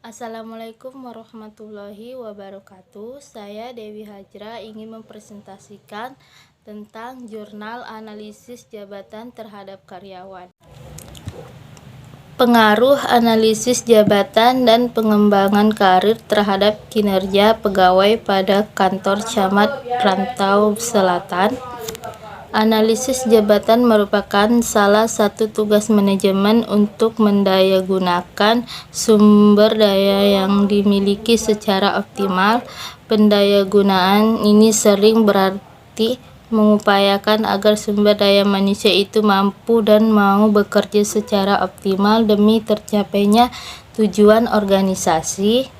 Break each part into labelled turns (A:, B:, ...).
A: Assalamualaikum warahmatullahi wabarakatuh. Saya Dewi Hajra ingin mempresentasikan tentang jurnal analisis jabatan terhadap karyawan. Pengaruh analisis jabatan dan pengembangan karir terhadap kinerja pegawai pada kantor camat Rantau Selatan. Analisis jabatan merupakan salah satu tugas manajemen untuk mendayagunakan sumber daya yang dimiliki secara optimal. Pendayagunaan ini sering berarti mengupayakan agar sumber daya manusia itu mampu dan mau bekerja secara optimal demi tercapainya tujuan organisasi.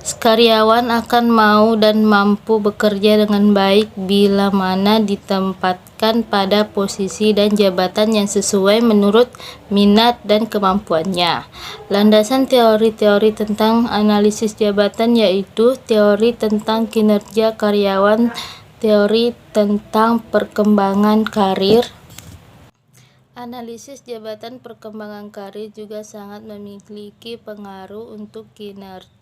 A: Karyawan akan mau dan mampu bekerja dengan baik bila mana ditempatkan pada posisi dan jabatan yang sesuai menurut minat dan kemampuannya. Landasan teori-teori tentang analisis jabatan yaitu teori tentang kinerja karyawan, teori tentang perkembangan karir. Analisis jabatan perkembangan karir juga sangat memiliki pengaruh untuk kinerja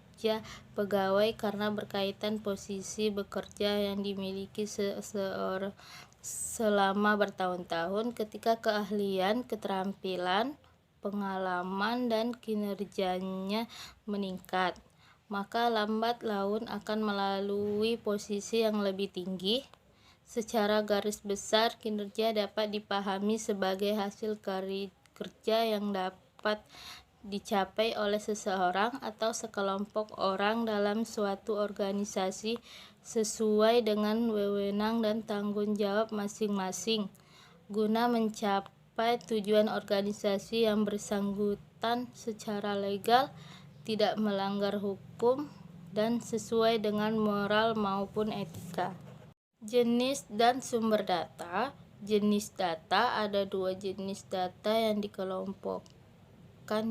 A: pegawai karena berkaitan posisi bekerja yang dimiliki seseorang selama bertahun-tahun. Ketika keahlian, keterampilan, pengalaman, dan kinerjanya meningkat, maka lambat laun akan melalui posisi yang lebih tinggi. Secara garis besar, kinerja dapat dipahami sebagai hasil kerja yang dapat dicapai oleh seseorang atau sekelompok orang dalam suatu organisasi sesuai dengan wewenang dan tanggung jawab masing-masing guna mencapai tujuan organisasi yang bersangkutan secara legal, tidak melanggar hukum, dan sesuai dengan moral maupun etika. Jenis dan sumber data. Jenis data, ada dua jenis data yang dikelompokkan,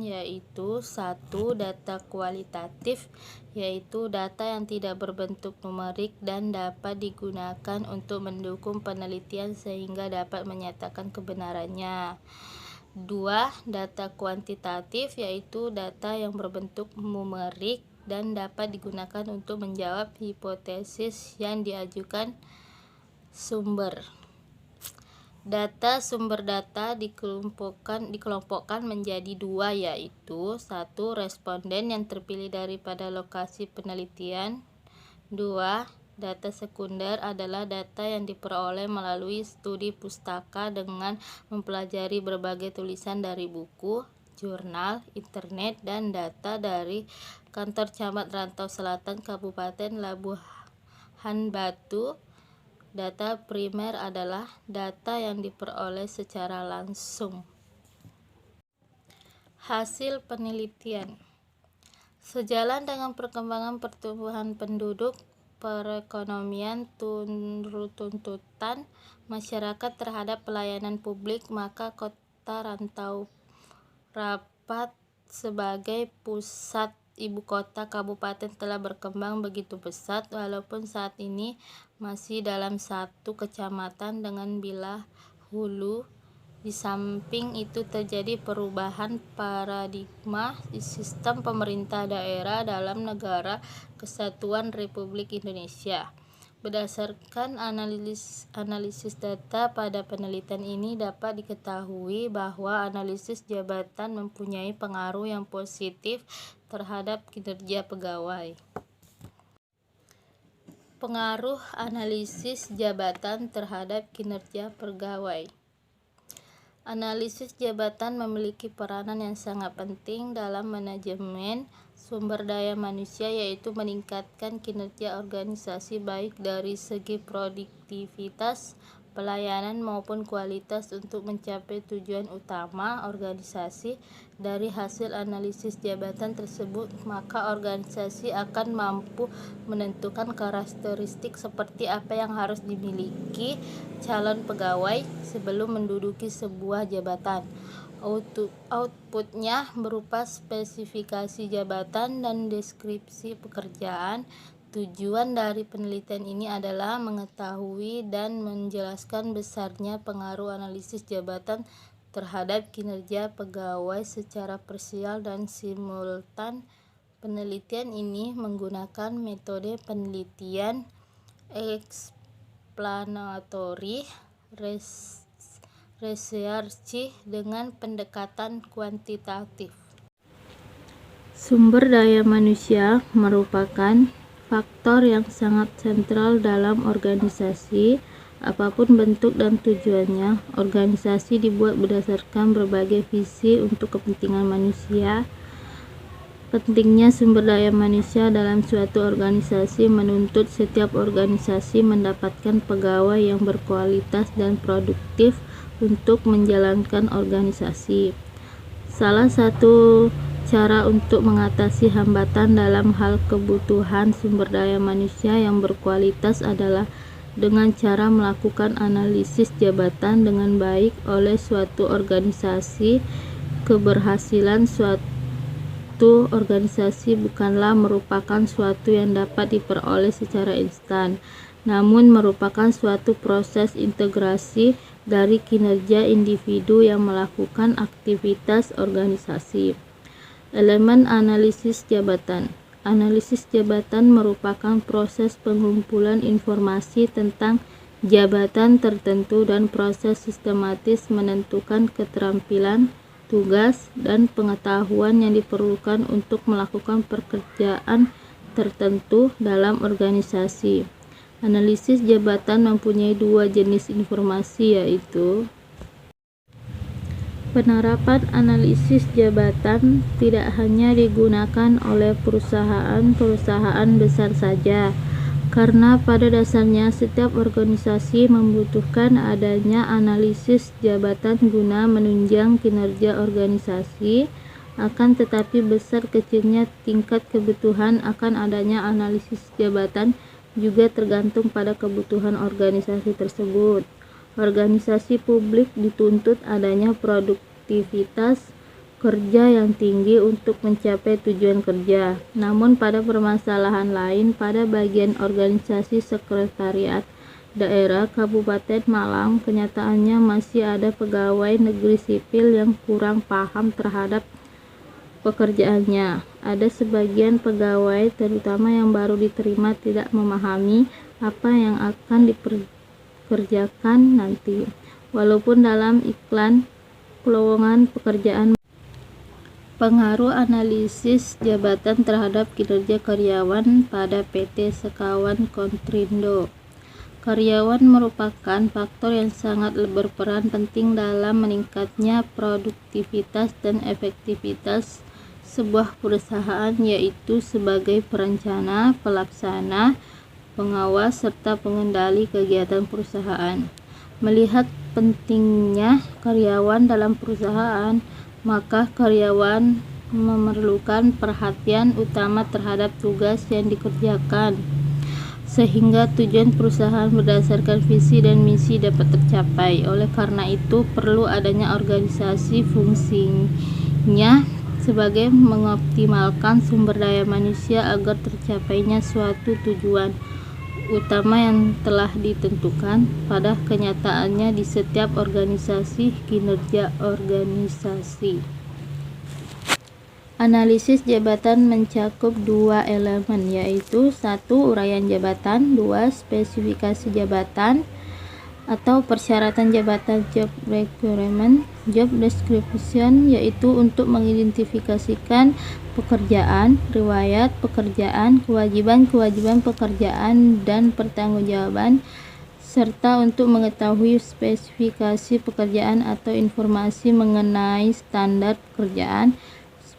A: yaitu 1. Data kualitatif, yaitu data yang tidak berbentuk numerik dan dapat digunakan untuk mendukung penelitian sehingga dapat menyatakan kebenarannya. 2. Data kuantitatif, yaitu data yang berbentuk numerik dan dapat digunakan untuk menjawab hipotesis yang diajukan sumber. Sumber data dikelompokkan menjadi dua, yaitu 1. Responden yang terpilih daripada lokasi penelitian. 2. Data sekunder adalah data yang diperoleh melalui studi pustaka dengan mempelajari berbagai tulisan dari buku, jurnal, internet, dan data dari kantor camat Rantau Selatan Kabupaten Labuhan Batu. Data primer adalah data yang diperoleh secara langsung. Hasil penelitian. Sejalan dengan perkembangan pertumbuhan penduduk, perekonomian, tuntutan masyarakat terhadap pelayanan publik, maka kota Rantau Rapat sebagai pusat ibu kota kabupaten telah berkembang begitu pesat, walaupun saat ini masih dalam satu kecamatan dengan bilah hulu. Di samping itu terjadi perubahan paradigma sistem pemerintah daerah dalam Negara Kesatuan Republik Indonesia. Berdasarkan analisis data pada penelitian ini dapat diketahui bahwa analisis jabatan mempunyai pengaruh yang positif terhadap kinerja pegawai. Pengaruh analisis jabatan terhadap kinerja pegawai. Analisis jabatan memiliki peranan yang sangat penting dalam manajemen sumber daya manusia, yaitu meningkatkan kinerja organisasi baik dari segi produktivitas, pelayanan maupun kualitas untuk mencapai tujuan utama organisasi. Dari hasil analisis jabatan tersebut, maka organisasi akan mampu menentukan karakteristik seperti apa yang harus dimiliki calon pegawai sebelum menduduki sebuah jabatan. Outputnya berupa spesifikasi jabatan dan deskripsi pekerjaan. Tujuan dari penelitian ini adalah mengetahui dan menjelaskan besarnya pengaruh analisis jabatan terhadap kinerja pegawai secara parsial dan simultan. Penelitian ini menggunakan metode penelitian explanatory research dengan pendekatan kuantitatif. Sumber daya manusia merupakan faktor yang sangat sentral dalam organisasi. Apapun bentuk dan tujuannya, organisasi dibuat berdasarkan berbagai visi untuk kepentingan manusia. Pentingnya sumber daya manusia dalam suatu organisasi menuntut setiap organisasi mendapatkan pegawai yang berkualitas dan produktif untuk menjalankan organisasi. Salah satu cara untuk mengatasi hambatan dalam hal kebutuhan sumber daya manusia yang berkualitas adalah dengan cara melakukan analisis jabatan dengan baik oleh suatu organisasi. Keberhasilan suatu organisasi bukanlah merupakan suatu yang dapat diperoleh secara instan, namun merupakan suatu proses integrasi dari kinerja individu yang melakukan aktivitas organisasi. Elemen analisis jabatan. Analisis jabatan merupakan proses pengumpulan informasi tentang jabatan tertentu dan proses sistematis menentukan keterampilan, tugas, dan pengetahuan yang diperlukan untuk melakukan pekerjaan tertentu dalam organisasi. Analisis jabatan mempunyai dua jenis informasi, yaitu penerapan analisis jabatan tidak hanya digunakan oleh perusahaan-perusahaan besar saja, karena pada dasarnya setiap organisasi membutuhkan adanya analisis jabatan guna menunjang kinerja organisasi. Akan tetapi besar kecilnya tingkat kebutuhan akan adanya analisis jabatan juga tergantung pada kebutuhan organisasi tersebut. Organisasi publik dituntut adanya produktivitas kerja yang tinggi untuk mencapai tujuan kerja. Namun pada permasalahan lain, pada bagian organisasi sekretariat daerah Kabupaten Malang, kenyataannya masih ada pegawai negeri sipil yang kurang paham terhadap pekerjaannya. Ada sebagian pegawai, terutama yang baru diterima, tidak memahami apa yang akan dikerjakan nanti, walaupun dalam iklan lowongan pekerjaan. Pengaruh analisis jabatan terhadap kinerja karyawan pada PT Sekawan Kontrindo. Karyawan merupakan faktor yang sangat berperan penting dalam meningkatnya produktivitas dan efektivitas sebuah perusahaan, yaitu sebagai perencana, pelaksana, pengawas, serta pengendali kegiatan perusahaan. Melihat pentingnya karyawan dalam perusahaan, maka karyawan memerlukan perhatian utama terhadap tugas yang dikerjakan, sehingga tujuan perusahaan berdasarkan visi dan misi dapat tercapai. Oleh karena itu, perlu adanya organisasi fungsinya sebagai mengoptimalkan sumber daya manusia agar tercapainya suatu tujuan utama yang telah ditentukan. Pada kenyataannya di setiap organisasi, kinerja organisasi. Analisis jabatan mencakup dua elemen, yaitu 1. Uraian jabatan, 2. Spesifikasi jabatan atau persyaratan jabatan. Job requirement, job description, yaitu untuk mengidentifikasikan pekerjaan, riwayat pekerjaan, kewajiban-kewajiban pekerjaan, dan pertanggungjawaban, serta untuk mengetahui spesifikasi pekerjaan atau informasi mengenai standar pekerjaan.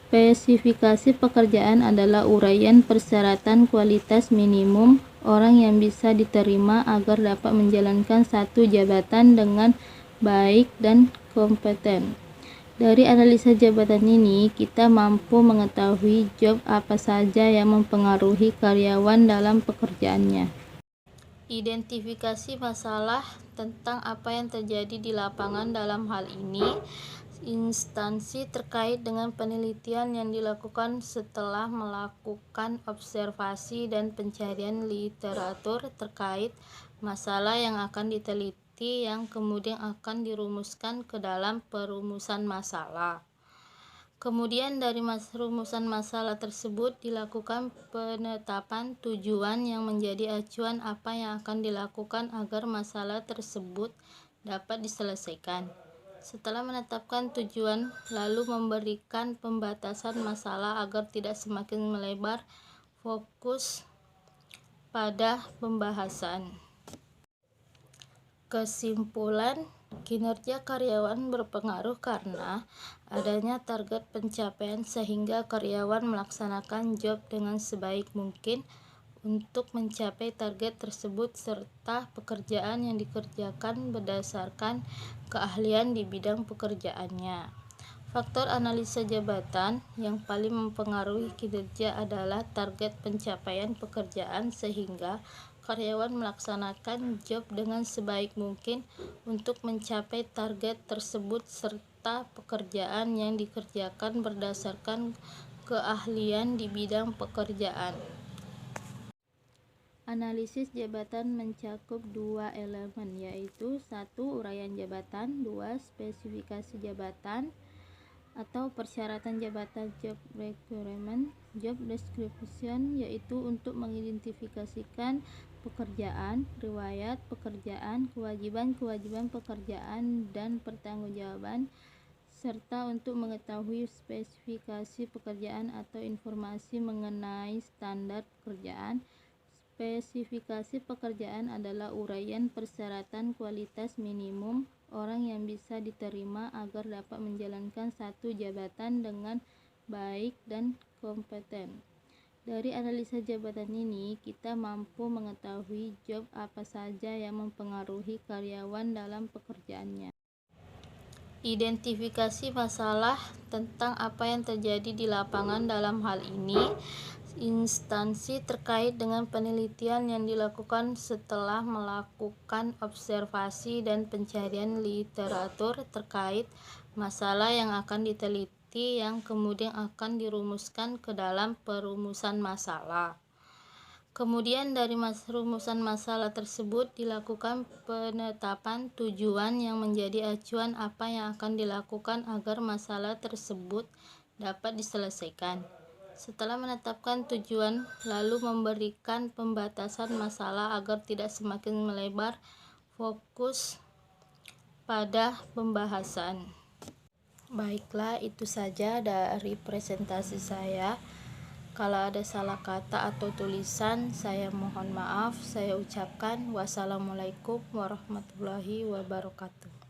A: Spesifikasi pekerjaan adalah uraian persyaratan kualitas minimum orang yang bisa diterima agar dapat menjalankan satu jabatan dengan baik dan kompeten. Dari analisa jabatan ini, kita mampu mengetahui job apa saja yang mempengaruhi karyawan dalam pekerjaannya. Identifikasi masalah tentang apa yang terjadi di lapangan. Dalam hal ini, instansi terkait dengan penelitian yang dilakukan setelah melakukan observasi dan pencarian literatur terkait masalah yang akan diteliti diteliti yang kemudian akan dirumuskan ke dalam perumusan masalah. Kemudian dari rumusan masalah tersebut dilakukan penetapan tujuan yang menjadi acuan apa yang akan dilakukan agar masalah tersebut dapat diselesaikan. Setelah menetapkan tujuan, lalu memberikan pembatasan masalah agar tidak semakin melebar, fokus pada pembahasan. Kesimpulan, kinerja karyawan berpengaruh karena adanya target pencapaian sehingga karyawan melaksanakan job dengan sebaik mungkin untuk mencapai target tersebut serta pekerjaan yang dikerjakan berdasarkan keahlian di bidang pekerjaannya. Faktor analisa jabatan yang paling mempengaruhi kinerja adalah target pencapaian pekerjaan sehingga karyawan melaksanakan job dengan sebaik mungkin untuk mencapai target tersebut serta pekerjaan yang dikerjakan berdasarkan keahlian di bidang pekerjaan. Analisis jabatan mencakup dua elemen, yaitu 1. Uraian jabatan, 2. Spesifikasi jabatan atau persyaratan jabatan. Job requirement, job description, yaitu untuk mengidentifikasikan pekerjaan, riwayat pekerjaan, kewajiban pekerjaan dan pertanggungjawaban, serta untuk mengetahui spesifikasi pekerjaan atau informasi mengenai standar pekerjaan. Spesifikasi pekerjaan adalah uraian persyaratan kualitas minimum orang yang bisa diterima agar dapat menjalankan satu jabatan dengan baik dan kompeten. Dari analisa jabatan ini, kita mampu mengetahui job apa saja yang mempengaruhi karyawan dalam pekerjaannya. Identifikasi masalah tentang apa yang terjadi di lapangan. Dalam hal ini, instansi terkait dengan penelitian yang dilakukan setelah melakukan observasi dan pencarian literatur terkait masalah yang akan diteliti yang kemudian akan dirumuskan ke dalam perumusan masalah. Kemudian dari rumusan masalah tersebut dilakukan penetapan tujuan yang menjadi acuan apa yang akan dilakukan agar masalah tersebut dapat diselesaikan. Setelah menetapkan tujuan, lalu memberikan pembatasan masalah agar tidak semakin melebar, fokus pada pembahasan. Baiklah, itu saja dari presentasi saya. Kalau ada salah kata atau tulisan, saya mohon maaf. Saya ucapkan wassalamualaikum warahmatullahi wabarakatuh.